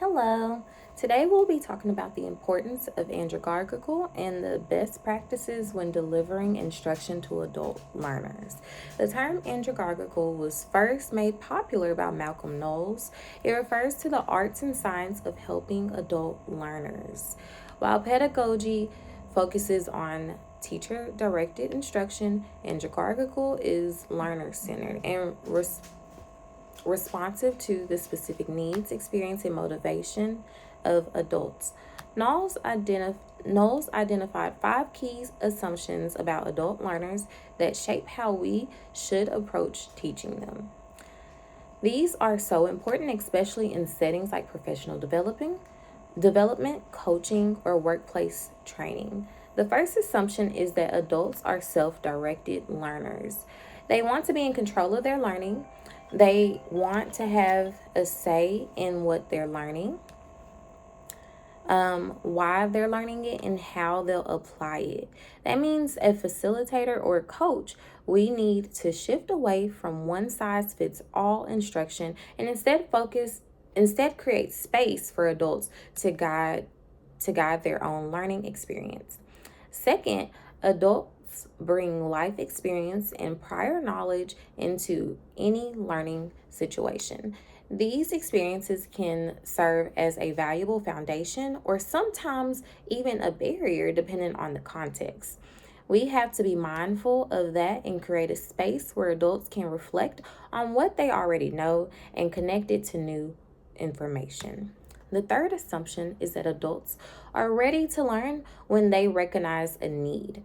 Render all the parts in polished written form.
Hello. Today we'll be talking about the importance of andragogical and the best practices when delivering instruction to adult learners. The term andragogical was first made popular by Malcolm Knowles. It refers to the arts and science of helping adult learners. While pedagogy focuses on teacher directed instruction, andragogical is learner centered and responsive to the specific needs, experience, and motivation of adults. Knowles identified five key assumptions about adult learners that shape how we should approach teaching them. These are so important, especially in settings like professional development, coaching, or workplace training. The first assumption is that adults are self directed learners. They want to be in control of their learning. They want to have a say in what they're learning, why they're learning it, and how they'll apply it. That means a facilitator or a coach, we need to shift away from one size fits all instruction and instead create space for adults to guide their own learning experience. Second, adults bring life experience and prior knowledge into any learning situation. These experiences can serve as a valuable foundation or sometimes even a barrier depending on the context. We have to be mindful of that and create a space where adults can reflect on what they already know and connect it to new information. The third assumption is that adults are ready to learn when they recognize a need.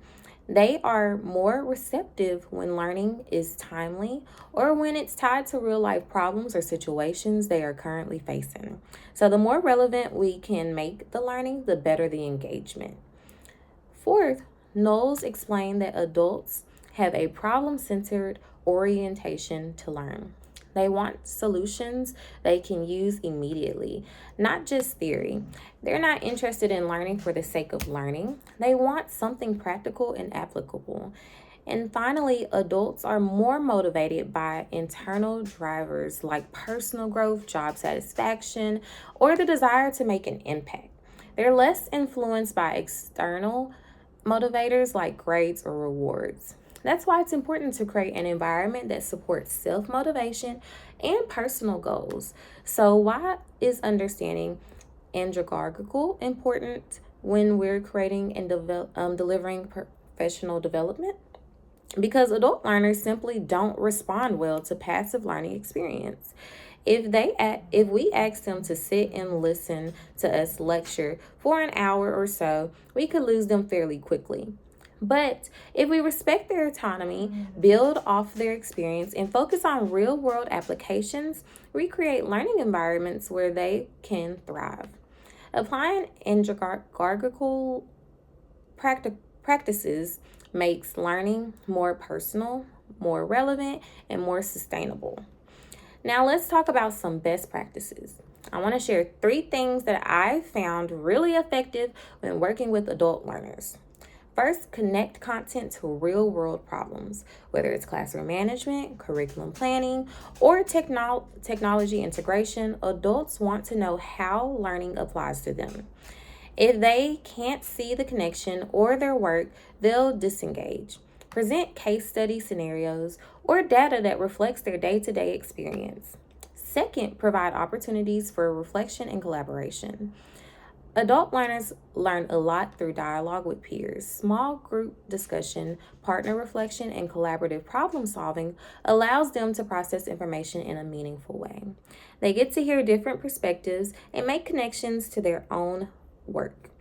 They are more receptive when learning is timely or when it's tied to real life problems or situations they are currently facing. So, the more relevant we can make the learning, the better the engagement. Fourth, Knowles explained that adults have a problem centered orientation to learn. They want solutions they can use immediately, not just theory. They're not interested in learning for the sake of learning. They want something practical and applicable. And finally, adults are more motivated by internal drivers like personal growth, job satisfaction, or the desire to make an impact. They're less influenced by external motivators like grades or rewards. That's why it's important to create an environment that supports self motivation and personal goals. So, why is understanding andragogical important when we're creating and delivering professional development? Because adult learners simply don't respond well to passive learning experience. If we ask them to sit and listen to us lecture for an hour or so, we could lose them fairly quickly. But if we respect their autonomy, build off their experience, and focus on real world applications, we create learning environments where they can thrive. Applying andragogical practices makes learning more personal, more relevant, and more sustainable. Now, let's talk about some best practices. I want to share three things that I found really effective when working with adult learners. First, connect content to real world problems, whether it's classroom management, curriculum planning, or technology integration. Adults want to know how learning applies to them. If they can't see the connection or their work, they'll disengage. Present case study scenarios or data that reflects their day to day experience. Second, provide opportunities for reflection and collaboration. Adult learners learn a lot through dialogue with peers. Small group discussion, partner reflection, and collaborative problem solving allows them to process information in a meaningful way. They get to hear different perspectives and make connections to their own work.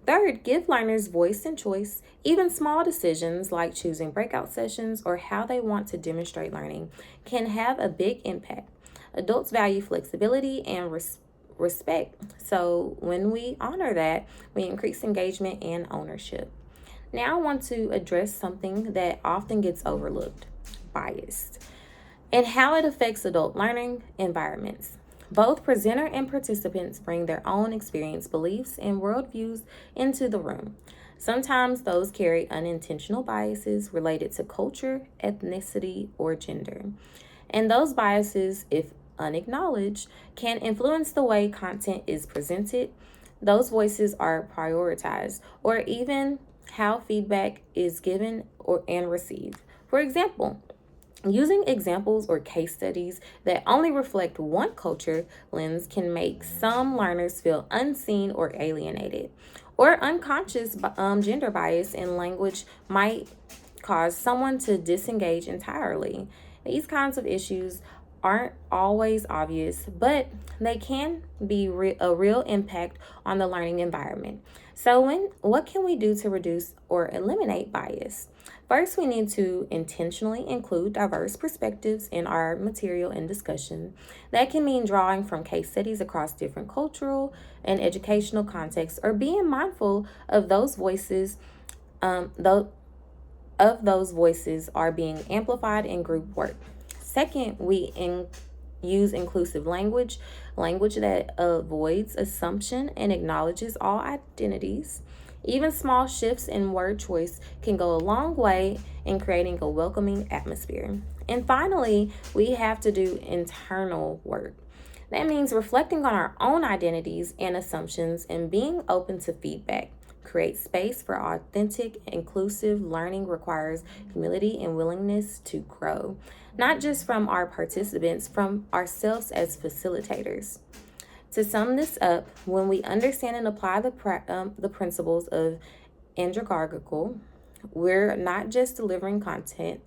Third, give learners voice and choice. Even small decisions like choosing breakout sessions or how they want to demonstrate learning can have a big impact. Adults value flexibility and respect. So when we honor that, we increase engagement and ownership. Now I want to address something that often gets overlooked: bias and how it affects adult learning environments. Both presenter and participants bring their own experience, beliefs, and worldviews into the room. Sometimes those carry unintentional biases related to culture, ethnicity, or gender. And those biases, if unacknowledged can influence the way content is presented. Those voices are prioritized, or even how feedback is given or and received. For example, using examples or case studies that only reflect one culture lens can make some learners feel unseen or alienated. Or unconscious gender bias in language might cause someone to disengage entirely. These kinds of issues aren't always obvious, but they can be a real impact on the learning environment. So, what can we do to reduce or eliminate bias? First, we need to intentionally include diverse perspectives in our material and discussion. That can mean drawing from case studies across different cultural and educational contexts, or being mindful of those voices, though those voices are being amplified in group work. Second, use inclusive language, language that avoids assumption and acknowledges all identities. Even small shifts in word choice can go a long way in creating a welcoming atmosphere. And finally, we have to do internal work. That means reflecting on our own identities and assumptions and being open to feedback. Create space for authentic, inclusive learning requires humility and willingness to grow, not just from our participants, from ourselves as facilitators. To sum this up, when we understand and apply the principles of andragogical, we're not just delivering content,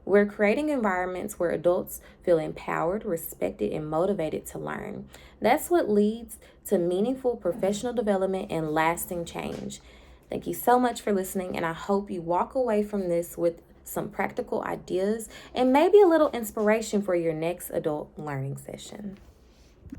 we're creating environments where adults feel empowered, respected, and motivated to learn. That's what leads to meaningful professional development and lasting change. Thank you so much for listening, and I hope you walk away from this with some practical ideas and maybe a little inspiration for your next adult learning session.